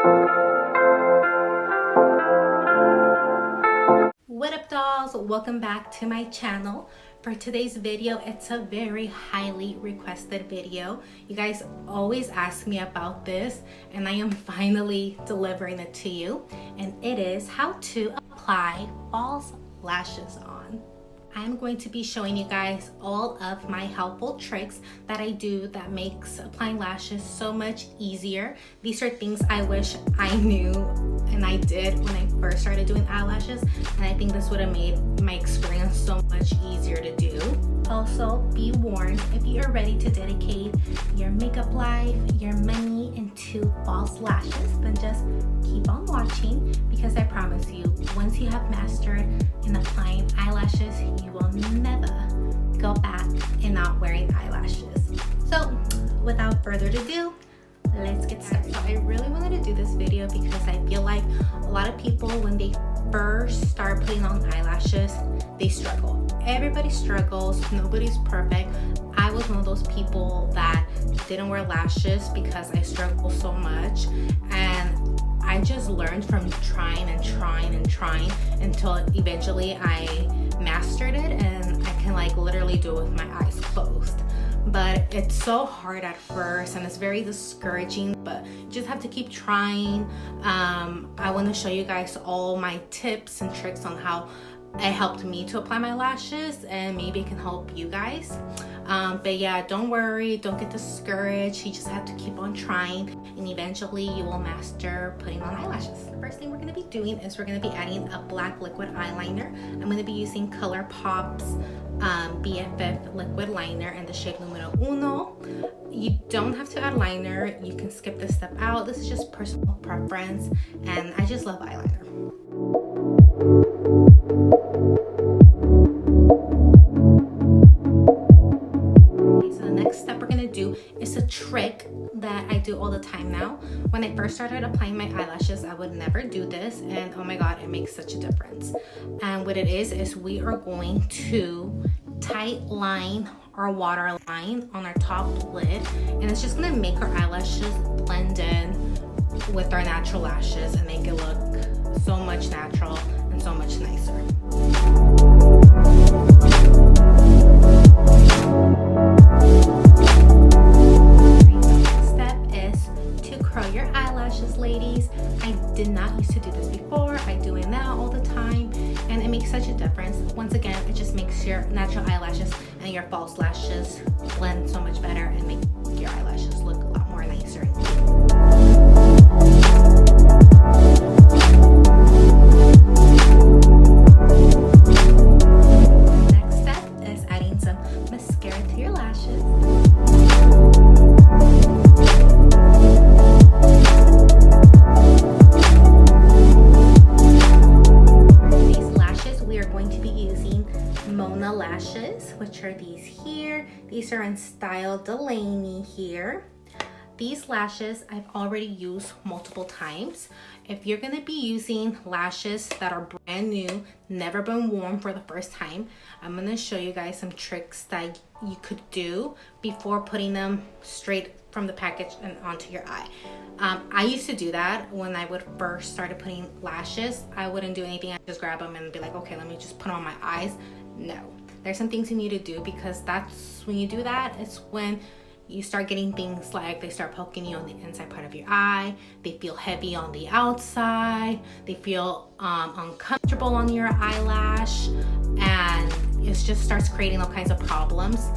What up, dolls? Welcome back to my channel. For today's video, it's a very highly requested video. You guys always ask me about this, and I am finally delivering it to you. And it is how to apply false lashes on. I'm going to be showing you guys all of my helpful tricks that I do that makes applying lashes so much easier. These are things I wish I knew and I did when I first started doing eyelashes, and I think this would have made my experience so much easier to do. Also, be warned, if you are ready to dedicate your makeup life, your money into false lashes, then just keep on watching, because I promise you, once you have mastered in applying eyelashes, you will never go back in not wearing eyelashes. So without further ado, let's get started. So I really wanted to do this video because I feel like a lot of people, when they first start putting on eyelashes, they struggle. Everybody struggles, nobody's perfect. I was one of those people that didn't wear lashes because I struggled so much, and I just learned from trying until eventually I mastered it, and I can like literally do it with my eyes closed. But it's so hard at first and it's very discouraging, but you just have to keep trying. I want to show you guys all my tips and tricks on how it helped me to apply my lashes, and maybe it can help you guys. But yeah, don't worry, don't get discouraged. You just have to keep on trying, and eventually you will master putting on eyelashes. The first thing we're going to be doing is we're going to be adding a black liquid eyeliner. I'm going to be using ColourPop's BFF liquid liner in the shade Numero Uno. You don't have to add liner, you can skip this step out. This is just personal preference, and I just love eyeliner. It's a trick that I do all the time now. When I first started applying my eyelashes, I would never do this, and oh my god, it makes such a difference. And what it is we are going to tight line our waterline on our top lid, and it's just gonna make our eyelashes blend in with our natural lashes and make it look so much natural and so much nicer. Ladies, I did not used to do this before. I do it now all the time, and it makes such a difference. Once again, it just makes your natural eyelashes and your false lashes blend so much better and make your eyelashes look a lot more nicer. Next step is adding some mascara to your lashes. Which are these here. These are in Style Delaney here. These lashes I've already used multiple times. If you're going to be using lashes that are brand new, never been worn for the first time, I'm going to show you guys some tricks that you could do before putting them straight from the package and onto your eye. I used to do that when I would first started putting lashes. I wouldn't do anything. I'd just grab them and be like, okay, let me just put on my eyes. No. There's some things you need to do, because that's when you do that, it's when you start getting things like they start poking you on the inside part of your eye, they feel heavy on the outside, they feel uncomfortable on your eyelash, and it just starts creating all kinds of problems.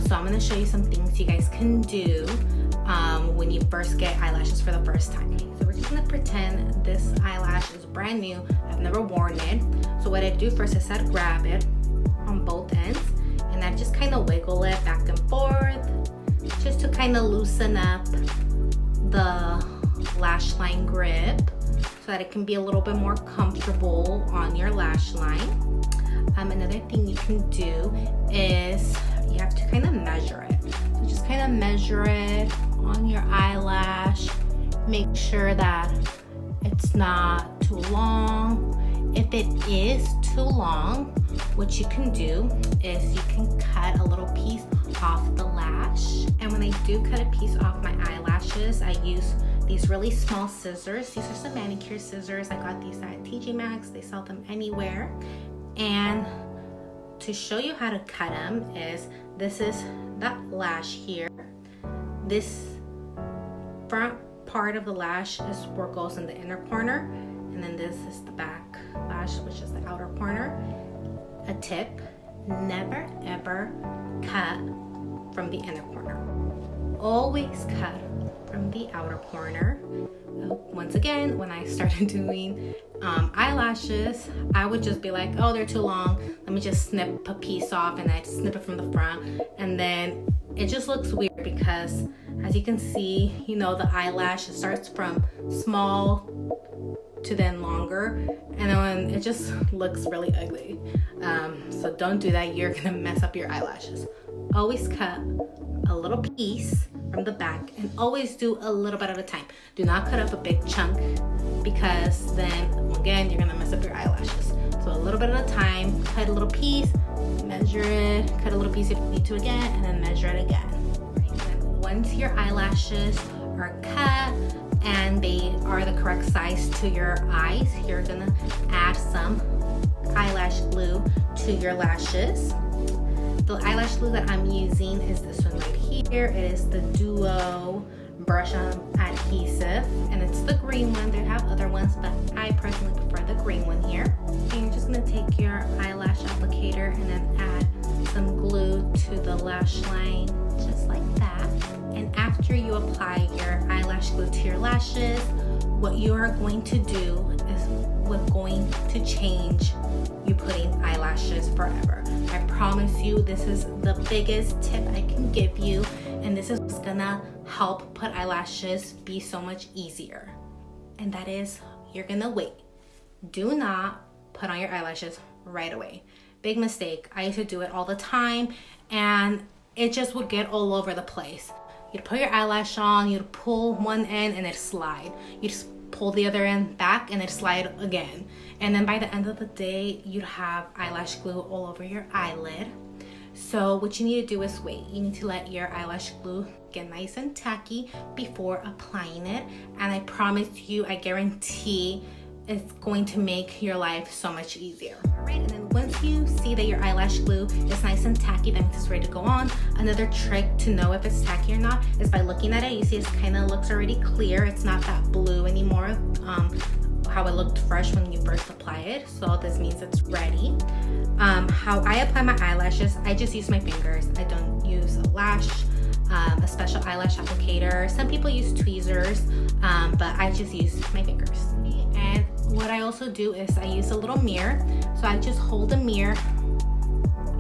So I'm going to show you some things you guys can do when you first get eyelashes for the first time. So we're just going to pretend this eyelash is brand new. I've never worn it. So what I do first is I'd grab it on both ends, and I just kind of wiggle it back and forth just to kind of loosen up the lash line grip so that it can be a little bit more comfortable on your lash line. Another thing you can do is you have to kind of measure it. So just kind of measure it on your eyelash. Make sure that it's not too long. If it is too long, what you can do is you can cut a little piece off the lash. And when I do cut a piece off my eyelashes, I use these really small scissors. These are some manicure scissors. I got these at TJ Maxx. They sell them anywhere. And to show you how to cut them is, this is that lash here. This front part of the lash is where it goes in the inner corner, and then this is the back lash, which is the outer corner. A tip: never ever cut from the inner corner. Always cut from the outer corner. Once again, when I started doing eyelashes, I would just be like, oh, they're too long, let me just snip a piece off, and I'd snip it from the front, and then it just looks weird because, as you can see, you know, the eyelash starts from small to then longer, and then it just looks really ugly. So don't do that. You're gonna mess up your eyelashes. Always cut a little piece from the back, and always do a little bit at a time. Do not cut up a big chunk, because then again you're gonna mess up your eyelashes. So a little bit at a time. Cut a little piece, measure it, cut a little piece if you need to again, and then measure it again. And once your eyelashes are cut and they are the correct size to your eyes, you're gonna add some eyelash glue to your lashes. The eyelash glue that I'm using is this one right here. It is the Duo Brush On Adhesive, and it's the green one. They have other ones, but I personally prefer the green one here. And you're just gonna take your eyelash applicator and then add some glue to the lash line, just like that. And after you apply your eyelash glue to your lashes, what you are going to do is what's going to change you putting eyelashes forever. I promise you, this is the biggest tip I can give you, and this is what's gonna help put eyelashes be so much easier. And that is, you're gonna wait. Do not put on your eyelashes right away. Big mistake. I used to do it all the time, and it just would get all over the place. You'd put your eyelash on, you'd pull one end and it'd slide. You'd pull the other end back and it'd slide again. And then by the end of the day, you'd have eyelash glue all over your eyelid. So what you need to do is wait. You need to let your eyelash glue get nice and tacky before applying it. And I promise you, I guarantee it's going to make your life so much easier. All right, and then once you see that your eyelash glue is nice and tacky, then it's ready to go on. Another trick to know if it's tacky or not is by looking at it. You see it kind of looks already clear. It's not that blue anymore, how it looked fresh when you first apply it. So this means it's ready. How I apply my eyelashes, I just use my fingers. I don't use a special eyelash applicator. Some people use tweezers, but I just use my fingers. And what I also do is I use a little mirror. So I just hold the mirror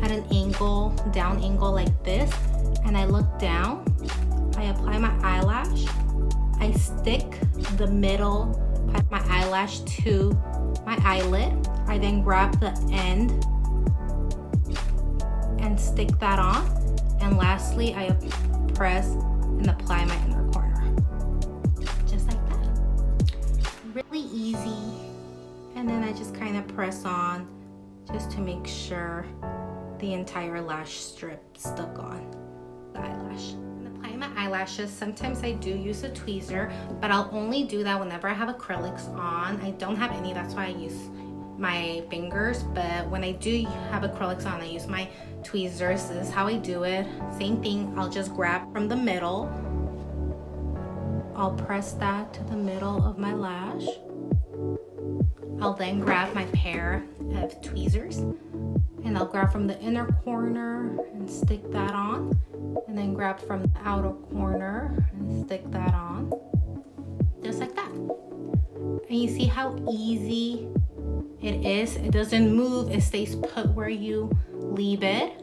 at an angle, down angle like this, and I look down. I apply my eyelash. I stick the middle of my eyelash to my eyelid. I then grab the end and stick that on. And lastly, I press and apply my inner corner. Just like that. Really easy. And then I just kind of press on just to make sure the entire lash strip stuck on the eyelash. And applying my eyelashes, sometimes I do use a tweezer, but I'll only do that whenever I have acrylics on. I don't have any, that's why I use my fingers, but when I do have acrylics on, I use my tweezers. This is how I do it. Same thing, I'll just grab from the middle. I'll press that to the middle of my lash. I'll then grab my pair of tweezers and I'll grab from the inner corner and stick that on, and then grab from the outer corner and stick that on, just like that. And you see how easy it is. It doesn't move, it stays put where you leave it.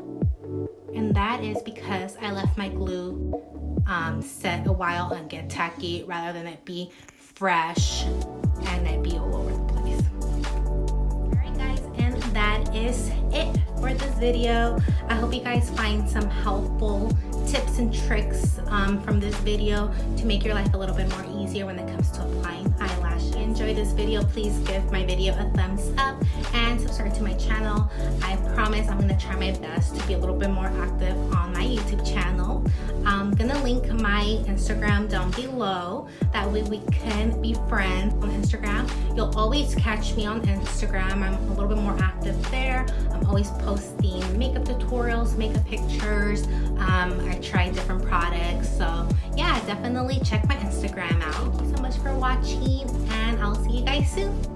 And that is because I left my glue set a while and get tacky rather than it be fresh and it be all over the place. Alright guys, and that is it for this video. I hope you guys find some helpful tips and tricks from this video to make your life a little bit more easier when it comes to applying eyelash. If you enjoyed this video, please give my video a thumbs up and subscribe to my channel. I promise I'm going to try my best to be a little bit more active on my YouTube channel. I'm gonna link my Instagram down below. That way we can be friends on Instagram. You'll always catch me on Instagram. I'm a little bit more active there. I'm always posting makeup tutorials, makeup pictures. I try different products. So yeah, definitely check my Instagram out. Thank you so much for watching, and I'll see you guys soon.